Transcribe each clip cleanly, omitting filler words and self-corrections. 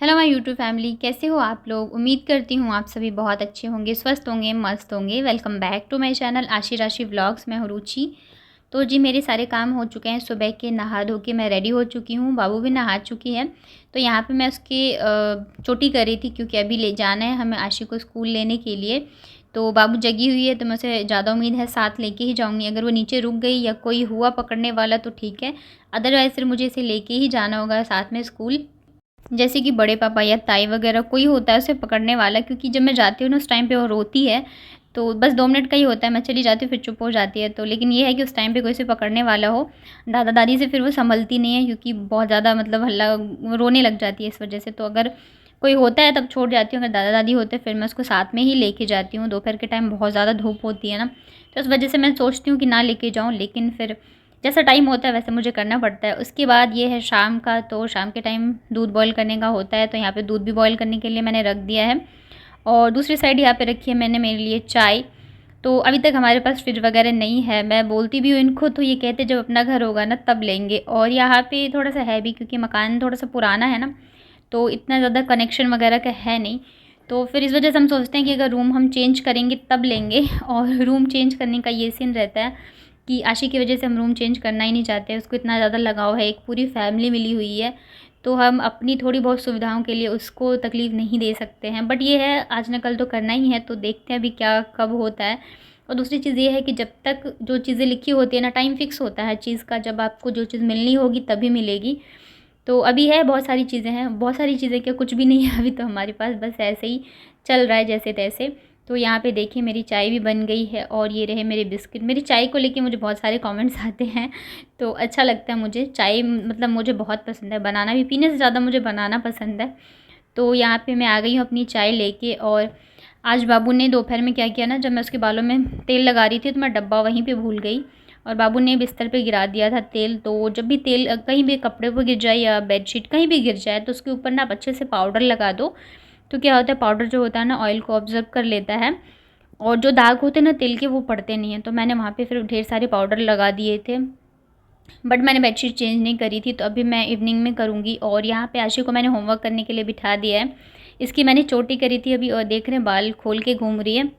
Hello my YouTube family, कैसे हो आप लोग। उम्मीद करती हूँ आप सभी बहुत अच्छे होंगे, स्वस्थ होंगे, मस्त होंगे। Welcome back to my channel Aashi Rashi vlogs. मैं हूँ रुचि। तो जी मेरे सारे काम हो चुके हैं सुबह के, नहा धो के मैं रेडी हो चुकी हूँ। बाबू भी नहा चुकी है। तो यहाँ पे मैं उसकी चोटी कर रही थी क्योंकि अभी ले जाना है हमें आशी को स्कूल लेने के लिए। तो बाबू जगी हुई है तो मैं उसे ज़्यादा उम्मीद है साथ लेके ही जाऊँगी। अगर वो नीचे रुक गई या कोई हुआ पकड़ने वाला तो ठीक है, अदरवाइज़ फिर मुझे इसे लेके ही जाना होगा साथ में स्कूल। जैसे कि बड़े पापा या ताई वगैरह कोई होता है उसे पकड़ने वाला, क्योंकि जब मैं जाती हूँ ना उस टाइम पे वो रोती है। तो बस 2 मिनट का ही होता है, मैं चली जाती हूँ फिर चुप हो जाती है। तो लेकिन ये है कि उस टाइम पे कोई उसे पकड़ने वाला हो। दादा दादी से फिर वो संभलती नहीं है क्योंकि बहुत ज़्यादा मतलब हल्ला, रोने लग जाती है इस वजह से। तो अगर कोई होता है तब छोड़ जाती हूँ, अगर दादा दादी होते हैं फिर मैं उसको साथ में ही लेके जाती हूँ। दोपहर के टाइम बहुत ज़्यादा धूप होती है ना, तो उस वजह से मैं सोचती हूँ कि ना लेके जाऊँ, लेकिन फिर जैसा टाइम होता है वैसे मुझे करना पड़ता है। उसके बाद ये है शाम का, तो शाम के टाइम दूध बॉईल करने का होता है। तो यहाँ पे दूध भी बॉईल करने के लिए मैंने रख दिया है, और दूसरी साइड यहाँ पे रखी है मैंने मेरे लिए चाय। तो अभी तक हमारे पास फ्रिज वगैरह नहीं है। मैं बोलती भी हूँ इनको तो ये कहते जब अपना घर होगा ना तब लेंगे। और यहाँ पे थोड़ा सा है भी क्योंकि मकान थोड़ा सा पुराना है ना, तो इतना ज़्यादा कनेक्शन वगैरह का है नहीं। तो फिर इस वजह से हम सोचते हैं कि अगर रूम हम चेंज करेंगे तब लेंगे। और रूम चेंज करने का ये सीन रहता है कि आशी की वजह से हम रूम चेंज करना ही नहीं चाहते। उसको इतना ज़्यादा लगाव है, एक पूरी फैमिली मिली हुई है, तो हम अपनी थोड़ी बहुत सुविधाओं के लिए उसको तकलीफ़ नहीं दे सकते हैं। बट ये है आज न कल तो करना ही है, तो देखते हैं अभी क्या कब होता है। और दूसरी चीज़ ये है कि जब तक जो चीज़ें लिखी होती है ना, टाइम फ़िक्स होता है चीज़ का, जब आपको जो चीज़ मिलनी होगी तभी मिलेगी। तो अभी है बहुत सारी चीज़ें हैं, बहुत सारी चीज़ें क्या कुछ भी नहीं है अभी तो हमारे पास, बस ऐसे ही चल रहा है जैसे तैसे। तो यहाँ पे देखिए मेरी चाय भी बन गई है, और ये रहे मेरे बिस्किट। मेरी चाय को लेके मुझे बहुत सारे कमेंट्स आते हैं, तो अच्छा लगता है मुझे। चाय मतलब मुझे बहुत पसंद है, बनाना भी, पीने से ज़्यादा मुझे बनाना पसंद है। तो यहाँ पे मैं आ गई हूँ अपनी चाय लेके। और आज बाबू ने दोपहर में क्या किया ना, जब मैं उसके बालों में तेल लगा रही थी तो मैं डब्बा वहीं पे भूल गई, और बाबू ने बिस्तर पे गिरा दिया था तेल। तो जब भी तेल कहीं भी कपड़े पर गिर जाए या बेडशीट कहीं भी गिर जाए तो उसके ऊपर ना आप अच्छे से पाउडर लगा दो। तो क्या होता है, पाउडर जो होता है ना ऑयल को ऑब्जर्व कर लेता है, और जो दाग होते हैं ना तेल के वो पड़ते नहीं हैं। तो मैंने वहाँ पे फिर ढेर सारे पाउडर लगा दिए थे, बट मैंने बेडशीट चेंज नहीं करी थी। तो अभी मैं इवनिंग में करूँगी। और यहाँ पे आशी को मैंने होमवर्क करने के लिए बिठा दिया है। इसकी मैंने चोटी करी थी अभी, और देख रहे हैं बाल खोल के घूम रही है।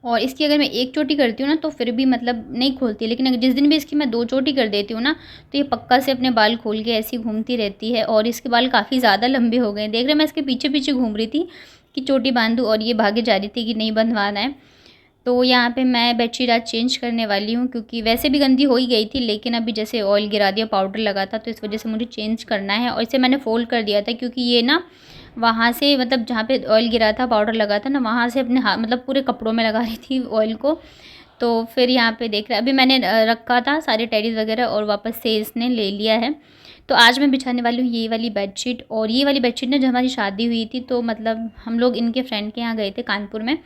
और इसकी अगर मैं एक चोटी करती हूँ ना तो फिर भी मतलब नहीं खोलती, लेकिन अगर जिस दिन भी इसकी मैं 2 चोटी कर देती हूँ ना तो ये पक्का से अपने बाल खोल के ऐसी घूमती रहती है। और इसके बाल काफ़ी ज़्यादा लंबे हो गए हैं। देख रहे हैं मैं इसके पीछे पीछे घूम रही थी कि चोटी बांधूँ, और ये भागे जा रही थी कि नहीं बंधवाना है। तो यहाँ पे मैं बेडशीट आज चेंज करने वाली हूँ, क्योंकि वैसे भी गंदी हो ही गई थी, लेकिन अभी जैसे ऑयल गिरा दिया, पाउडर लगा था, तो इस वजह से मुझे चेंज करना है। और इसे मैंने फ़ोल्ड कर दिया था क्योंकि ये ना वहाँ से मतलब जहाँ पे ऑयल गिरा था, पाउडर लगा था ना, वहाँ से अपने हाथ मतलब पूरे कपड़ों में लगा रही थी ऑयल को। तो फिर यहाँ पे देख रहे हैं अभी मैंने रखा था सारे टेडीज़ वगैरह, और वापस से इसने ले लिया है। तो आज मैं बिछाने वाली हूँ ये वाली बेडशीट। और ये वाली बेडशीट ना जब हमारी शादी हुई थी तो मतलब हम लोग इनके फ्रेंड के यहाँ गए थे कानपुर में,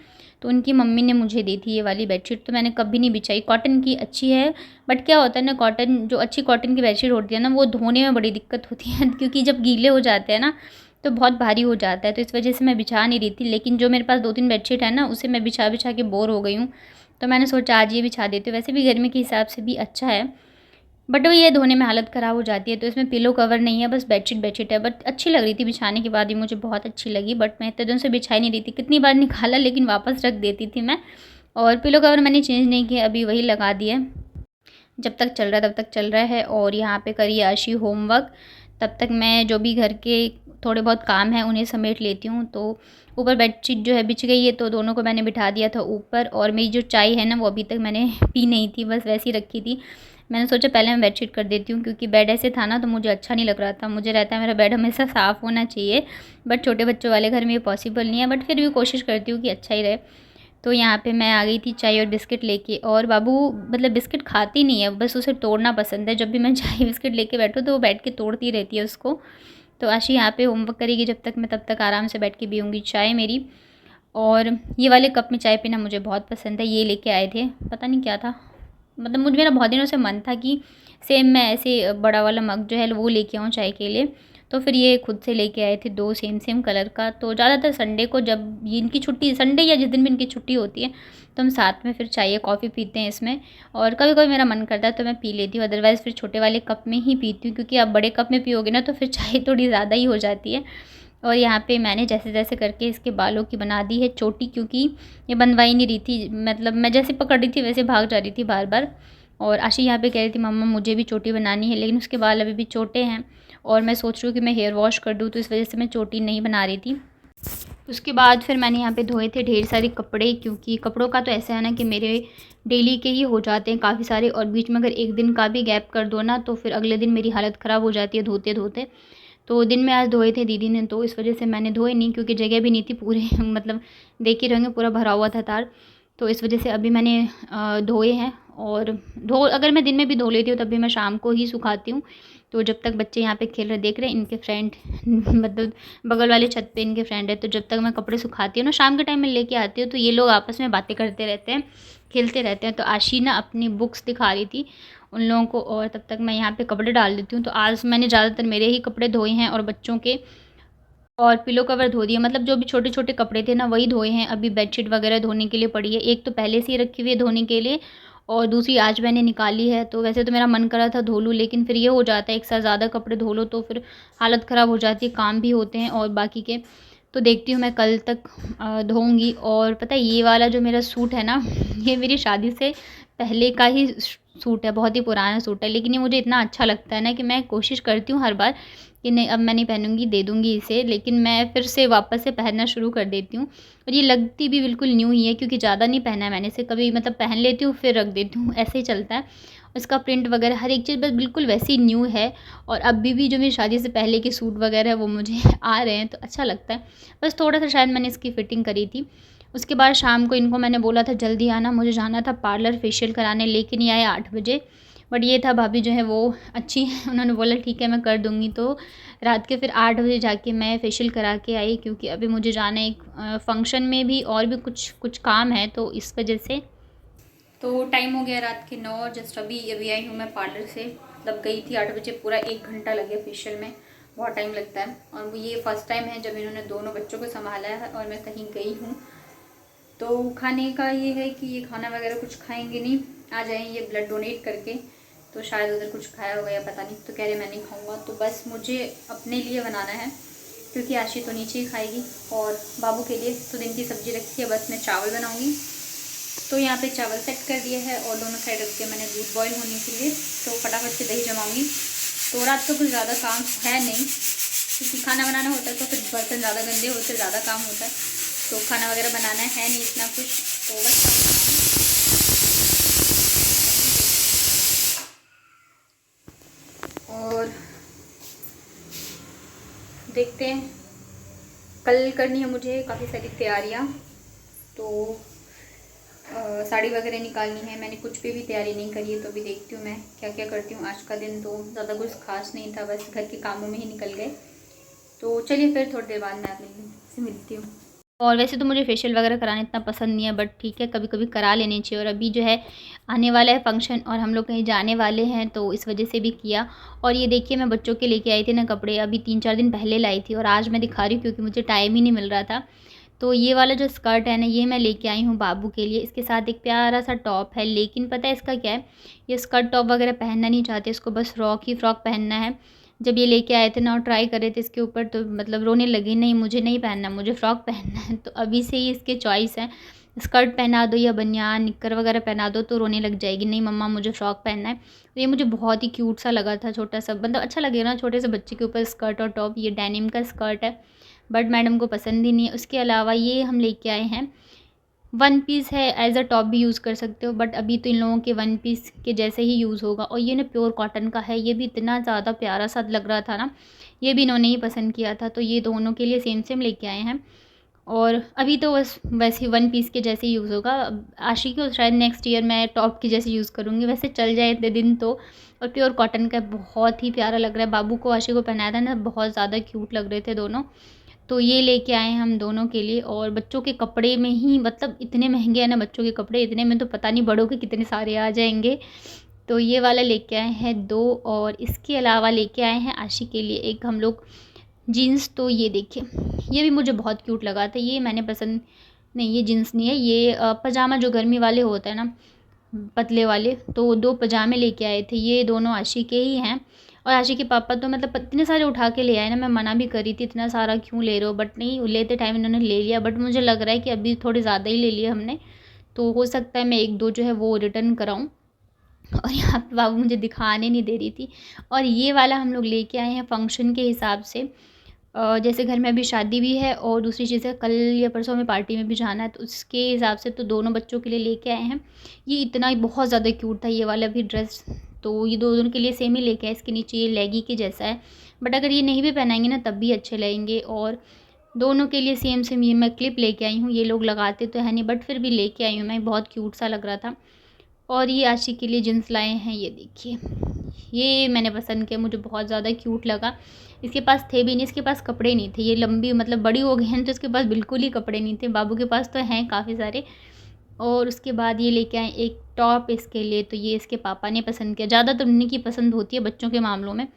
तो उनकी मम्मी ने मुझे दी थी ये वाली बेडशीट। तो मैंने कभी नहीं बिछाई, कॉटन की अच्छी है। बट क्या होता है ना, कॉटन जो अच्छी कॉटन की बेडशीट होती है ना वो धोने में बड़ी दिक्कत होती है क्योंकि जब गीले हो जाते हैं ना तो बहुत भारी हो जाता है। तो इस वजह से मैं बिछा नहीं रही थी, लेकिन जो मेरे पास 2-3 बेडशीट है ना उसे मैं बिछा बिछा के बोर हो गई हूँ। तो मैंने सोचा आज ये बिछा देती हूँ, वैसे भी गर्मी के हिसाब से भी अच्छा है। बट वो ये धोने में हालत ख़राब हो जाती है। तो इसमें पिलो कवर नहीं है, बस बेडशीट बेडशीट है। बट अच्छी लग रही थी बिछाने के बाद ही, मुझे बहुत अच्छी लगी। बट मैं इतने दिन से बिछाई नहीं रही थी, कितनी बार निकाला लेकिन वापस रख देती थी मैं। और पिलो कवर मैंने चेंज नहीं किया, अभी वही लगा दिया। जब तक चल रहा है तब तक चल रहा है। और यहाँ पे करिए आशी होमवर्क, तब तक मैं जो भी घर के थोड़े बहुत काम हैं उन्हें समेट लेती हूँ। तो ऊपर बेडशीट जो है बिछ गई है, तो दोनों को मैंने बिठा दिया था ऊपर। और मेरी जो चाय है ना वो अभी तक मैंने पी नहीं थी, बस वैसी रखी थी। मैंने सोचा पहले मैं बेडशीट कर देती हूँ, क्योंकि बेड ऐसे था ना तो मुझे अच्छा नहीं लग रहा था। मुझे रहता है मेरा बेड हमेशा साफ़ होना चाहिए, बट छोटे बच्चों वाले घर में ये पॉसिबल नहीं है। बट फिर भी कोशिश करती हूँ कि अच्छा ही रहे। तो यहाँ पे मैं आ गई थी चाय और बिस्किट लेके। और बाबू मतलब बिस्किट खाती नहीं है, बस उसे तोड़ना पसंद है। जब भी मैं चाय बिस्किट लेके बैठूँ तो वो बैठ के तोड़ती रहती है उसको। तो आशी यहाँ पे होमवर्क करेगी जब तक, मैं तब तक आराम से बैठ के पीऊँगी चाय मेरी। और ये वाले कप में चाय पीना मुझे बहुत पसंद है, ये लेके आए थे, पता नहीं क्या था, मतलब मुझे मेरा बहुत दिनों से मन था कि सेम मैं ऐसे बड़ा वाला मग जो है वो लेके आऊँ चाय के लिए। तो फिर ये खुद से लेके आए थे 2 सेम सेम कलर का। तो ज़्यादातर संडे को जब ये इनकी छुट्टी, संडे या जिस दिन भी इनकी छुट्टी होती है, तो हम साथ में फिर चाय या कॉफ़ी पीते हैं इसमें। और कभी कभी मेरा मन करता है तो मैं पी लेती हूँ, अदरवाइज़ फिर छोटे वाले कप में ही पीती हूँ, क्योंकि आप बड़े कप में पियोगे ना तो फिर चाय थोड़ी ज़्यादा ही हो जाती है। और यहाँ पे मैंने जैसे जैसे करके इसके बालों की बना दी है चोटी, क्योंकि ये बनवाई नहीं रही थी, मतलब मैं जैसे पकड़ रही थी वैसे भाग जा रही थी बार बार। और आशी यहाँ पे कह रही थी मम्मा मुझे भी चोटी बनानी है, लेकिन उसके बाल अभी भी छोटे हैं और मैं सोच रही हूँ कि मैं हेयर वॉश कर दूँ, तो इस वजह से मैं चोटी नहीं बना रही थी। उसके बाद फिर मैंने यहाँ पे धोए थे ढेर सारे कपड़े, क्योंकि कपड़ों का तो ऐसा है ना कि मेरे डेली के ही हो जाते हैं काफ़ी सारे, और बीच में अगर एक दिन का भी गैप कर दो ना तो फिर अगले दिन मेरी हालत ख़राब हो जाती है धोते धोते। तो दिन में आज धोए थे दीदी ने, तो इस वजह से मैंने धोए नहीं, क्योंकि जगह भी नहीं थी पूरे मतलब देख ही रहेंगे पूरा भरा हुआ था तार। तो इस वजह से अभी मैंने धोए हैं। और अगर मैं दिन में भी धो लेती हूँ तब भी मैं शाम को ही सुखाती हूँ। तो जब तक बच्चे यहाँ पे खेल रहे देख रहे हैं, इनके फ्रेंड मतलब बगल वाले छत पे इनके फ्रेंड है, तो जब तक मैं कपड़े सुखाती हूँ ना शाम के टाइम में लेके आती हूँ, तो ये लोग आपस में बातें करते रहते हैं, खेलते रहते हैं। तो आशी ना अपनी बुक्स दिखा रही थी उन लोगों को, और तब तक मैं यहाँ पे कपड़े डाल देती हूँ। तो आज मैंने ज़्यादातर मेरे ही कपड़े धोए हैं और बच्चों के, और पिलो कवर धो दिए, मतलब जो भी छोटे छोटे कपड़े थे ना वही धोए हैं। अभी बेडशीट वगैरह धोने के लिए पड़ी है, एक तो पहले से ही रखी हुई है धोने के लिए, और दूसरी आज मैंने निकाली है। तो वैसे तो मेरा मन करा था धो लूँ, लेकिन फिर ये हो जाता है एक साथ ज़्यादा कपड़े धो लो तो फिर हालत ख़राब हो जाती है, काम भी होते हैं और बाकी के। तो देखती हूँ मैं कल तक धोऊँगी। और पता है ये वाला जो मेरा सूट है ना ये मेरी शादी से पहले का ही सूट है, बहुत ही पुराना सूट है, लेकिन ये मुझे इतना अच्छा लगता है ना कि मैं कोशिश करती हूँ हर बार कि नहीं अब मैं नहीं पहनूँगी, दे दूँगी इसे, लेकिन मैं फिर से वापस से पहनना शुरू कर देती हूँ। और ये लगती भी बिल्कुल न्यू ही है, क्योंकि ज़्यादा नहीं पहना है मैंने इसे कभी, मतलब पहन लेती हूँ फिर रख देती हूँ, ऐसे ही चलता है। इसका प्रिंट वगैरह हर एक चीज़ बस बिल्कुल वैसी न्यू है। और अभी भी जो मेरी शादी से पहले के सूट वगैरह है वो मुझे आ रहे हैं, तो अच्छा लगता है। बस थोड़ा सा शायद मैंने इसकी फ़िटिंग करी थी। उसके बाद शाम को इनको मैंने बोला था जल्दी आना, मुझे जाना था पार्लर फेशियल कराने, लेकिन ये आए 8 बजे। बट ये था भाभी जो है वो अच्छी हैं, उन्होंने बोला ठीक है मैं कर दूँगी। तो रात के फिर 8 बजे जाके मैं फेशियल करा के आई, क्योंकि अभी मुझे जाना है एक फंक्शन में भी, और भी कुछ कुछ काम है तो इस वजह से। तो टाइम हो गया रात के 9, जस्ट अभी अभी आई हूँ मैं पार्लर से, मतलब गई थी 8 बजे, पूरा 1 घंटा लग गया फेशियल में, बहुत टाइम लगता है। और वो ये फ़र्स्ट टाइम है जब इन्होंने दोनों बच्चों को संभाला है और मैं कहीं गई हूँ। तो खाने का ये है कि ये खाना वगैरह कुछ खाएंगे नहीं, आ जाएँ ये ब्लड डोनेट करके, तो शायद उधर कुछ खाया होगा या पता नहीं, तो कह रहे मैं नहीं खाऊंगा। तो बस मुझे अपने लिए बनाना है, क्योंकि आशी तो नीचे ही खाएगी, और बाबू के लिए तो दिन की सब्ज़ी रखी है, बस मैं चावल बनाऊंगी। तो यहाँ पे चावल सेट कर दिया है और दोनों साइड रख दिया मैंने दूध बॉईल होने के लिए, तो फटाफट से दही जमाऊँगी। तो रात को कुछ ज़्यादा काम है नहीं, क्योंकि खाना बनाना होता है तो फिर बर्तन ज़्यादा गंदे होते, ज़्यादा काम होता है, तो खाना वगैरह बनाना है नहीं इतना कुछ, तो बस। और देखते हैं, कल करनी है मुझे काफ़ी सारी तैयारियां, तो साड़ी वगैरह निकालनी है, मैंने कुछ भी तैयारी नहीं करी है, तो अभी देखती हूँ मैं क्या क्या करती हूँ। आज का दिन तो ज़्यादा कुछ खास नहीं था, बस घर के कामों में ही निकल गए। तो चलिए फिर थोड़ी देर बाद मैं आपसे मिलती हूँ। और वैसे तो मुझे फेशियल वगैरह कराना इतना पसंद नहीं है, बट ठीक है कभी कभी करा लेनी चाहिए। और अभी जो है आने वाला है फंक्शन, और हम लोग कहीं जाने वाले हैं, तो इस वजह से भी किया। और ये देखिए मैं बच्चों के लेके आई थी ना कपड़े, अभी 3-4 दिन पहले लाई थी, और आज मैं दिखा रही हूँ क्योंकि मुझे टाइम ही नहीं मिल रहा था। तो ये वाला जो स्कर्ट है ना ये मैं लेके आई हूँ बाबू के लिए, इसके साथ एक प्यारा सा टॉप है, लेकिन पता है इसका क्या है, ये स्कर्ट टॉप वगैरह पहनना नहीं चाहते, इसको बस फ्रॉक पहनना है। जब ये लेके आए थे ना और ट्राई कर रहे थे इसके ऊपर, तो मतलब रोने लगे, नहीं मुझे नहीं पहनना, मुझे फ़्रॉक पहनना है। तो अभी से ही इसके चॉइस है, स्कर्ट पहना दो या बनियान निक्कर वगैरह पहना दो तो रोने लग जाएगी, नहीं मम्मा मुझे फ़्रॉक पहनना है। तो ये मुझे बहुत ही क्यूट सा लगा था, छोटा सा, मतलब अच्छा लगेगा ना छोटे से बच्चे के ऊपर स्कर्ट और टॉप। ये डेनिम का स्कर्ट है, बट मैडम को पसंद ही नहीं है। उसके अलावा ये हम लेके आए हैं वन पीस है, एज अ टॉप भी यूज़ कर सकते हो, बट अभी तो इन लोगों के वन पीस के जैसे ही यूज़ होगा। और ये ना प्योर कॉटन का है, ये भी इतना ज़्यादा प्यारा सा लग रहा था ना, ये भी इन्होंने ही पसंद किया था, तो ये दोनों के लिए सेम सेम लेके आए हैं। और अभी तो बस वैसे वन पीस के जैसे यूज़ होगा, आशी को शायद नेक्स्ट ईयर मैं टॉप के जैसे यूज़ करूँगी, वैसे चल जाए इतने दिन तो। और प्योर कॉटन का बहुत ही प्यारा लग रहा है, बाबू को आशी को पहनाया था ना, बहुत ज़्यादा क्यूट लग रहे थे दोनों। तो ये लेके आए हैं हम दोनों के लिए। और बच्चों के कपड़े में ही, मतलब इतने महंगे हैं ना बच्चों के कपड़े, इतने में तो पता नहीं बड़ों के कितने सारे आ जाएंगे। तो ये वाला लेके आए हैं 2, और इसके अलावा लेके आए हैं आशी के लिए एक हम लोग जीन्स। तो ये देखिए ये भी मुझे बहुत क्यूट लगा था, ये मैंने पसंद, नहीं ये जीन्स नहीं है, ये पजामा जो गर्मी वाले होते हैं ना पतले वाले, तो 2 पजामे लेके आए थे, ये दोनों आशी के ही हैं। और आशी के पापा तो मतलब इतने सारे उठा के ले आए ना, मैं मना भी करी थी इतना सारा क्यों ले रहे हो, बट नहीं, लेते टाइम इन्होंने ले लिया। बट मुझे लग रहा है कि अभी थोड़े ज़्यादा ही ले लिए हमने, तो हो सकता है मैं 1-2 जो है वो रिटर्न कराऊँ। और यहाँ पे बाबू मुझे दिखाने नहीं दे रही थी। और ये वाला हम लोग लेके आए हैं फ़ंक्शन के हिसाब से। जैसे घर में अभी शादी भी है और दूसरी चीज़ है कल या परसों में पार्टी में भी जाना है, तो उसके हिसाब से तो दोनों बच्चों के लिए लेके आए हैं। ये इतना ही बहुत ज़्यादा क्यूट था ये वाला भी ड्रेस, तो ये दोनों के लिए सेम ही लेके आए। इसके नीचे ये लेगी के जैसा है, बट अगर ये नहीं भी पहनाएंगे ना तब भी अच्छे लगेंगे। और दोनों के लिए सेम सेम ये मैं क्लिप लेके आई हूँ। ये लोग लगाते तो है नहीं, बट फिर भी लेके आई हूँ मैं, बहुत क्यूट सा लग रहा था। और ये आशी के लिए जींस लाए हैं, ये देखिए, ये मैंने पसंद किया, मुझे बहुत ज़्यादा क्यूट लगा। इसके पास थे भी नहीं, इसके पास कपड़े नहीं थे, ये लंबी मतलब बड़ी हो गई हैं तो इसके पास बिल्कुल ही कपड़े नहीं थे। बाबू के पास तो हैं काफ़ी सारे। और उसके बाद ये लेके आए एक टॉप इसके लिए, तो ये इसके पापा ने पसंद किया। ज़्यादातर उन्हीं की पसंद होती है बच्चों के मामलों में,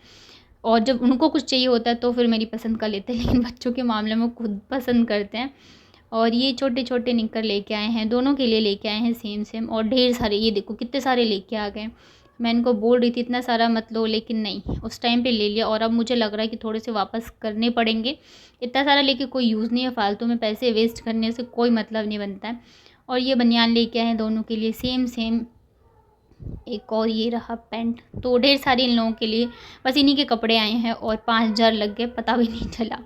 और जब उनको कुछ चाहिए होता है तो फिर मेरी पसंद का लेते हैं, लेकिन बच्चों के मामले में खुद पसंद करते हैं। और ये छोटे-छोटे निक्कर लेके आए हैं, दोनों के लिए लेके आए हैं सेम सेम, और ढेर सारे, ये देखो कितने सारे लेके आ गए। मैं इनको बोल रही थी इतना सारा मत लो, लेकिन नहीं, उस टाइम पे ले लिया। और अब मुझे लग रहा है कि थोड़े से वापस करने पड़ेंगे। इतना सारा लेके कोई यूज़ नहीं है, फालतू में पैसे वेस्ट करने से कोई मतलब नहीं बनता है। और ये बनियान लेके आए हैं दोनों के लिए सेम सेम। एक और ये रहा पैंट, तो ढेर सारे इन लोगों के लिए बस इन्हीं के कपड़े आए हैं, और 5,000 लग गए, पता भी नहीं चला।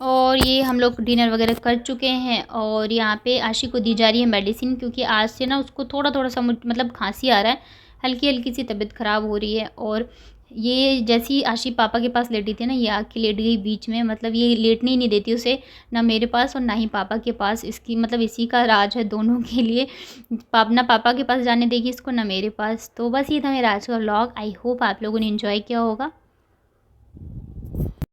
और ये हम लोग डिनर वगैरह कर चुके हैं, और यहाँ पे आशी को दी जा रही है मेडिसिन, क्योंकि आज से ना उसको थोड़ा-थोड़ा सा मतलब खांसी आ रहा है, हल्की-हल्की सी तबीयत ख़राब हो रही है। और ये जैसी आशी पापा के पास लेटी थी ना, ये आके लेट गई बीच में, मतलब ये लेटने ही नहीं देती उसे, ना मेरे पास और ना ही पापा के पास। इसकी मतलब इसी का राज है दोनों के लिए, ना पापा के पास जाने देगी इसको, ना मेरे पास। तो बस ये था मेरा आज का व्लॉग। आई होप आप लोगों ने एंजॉय किया होगा।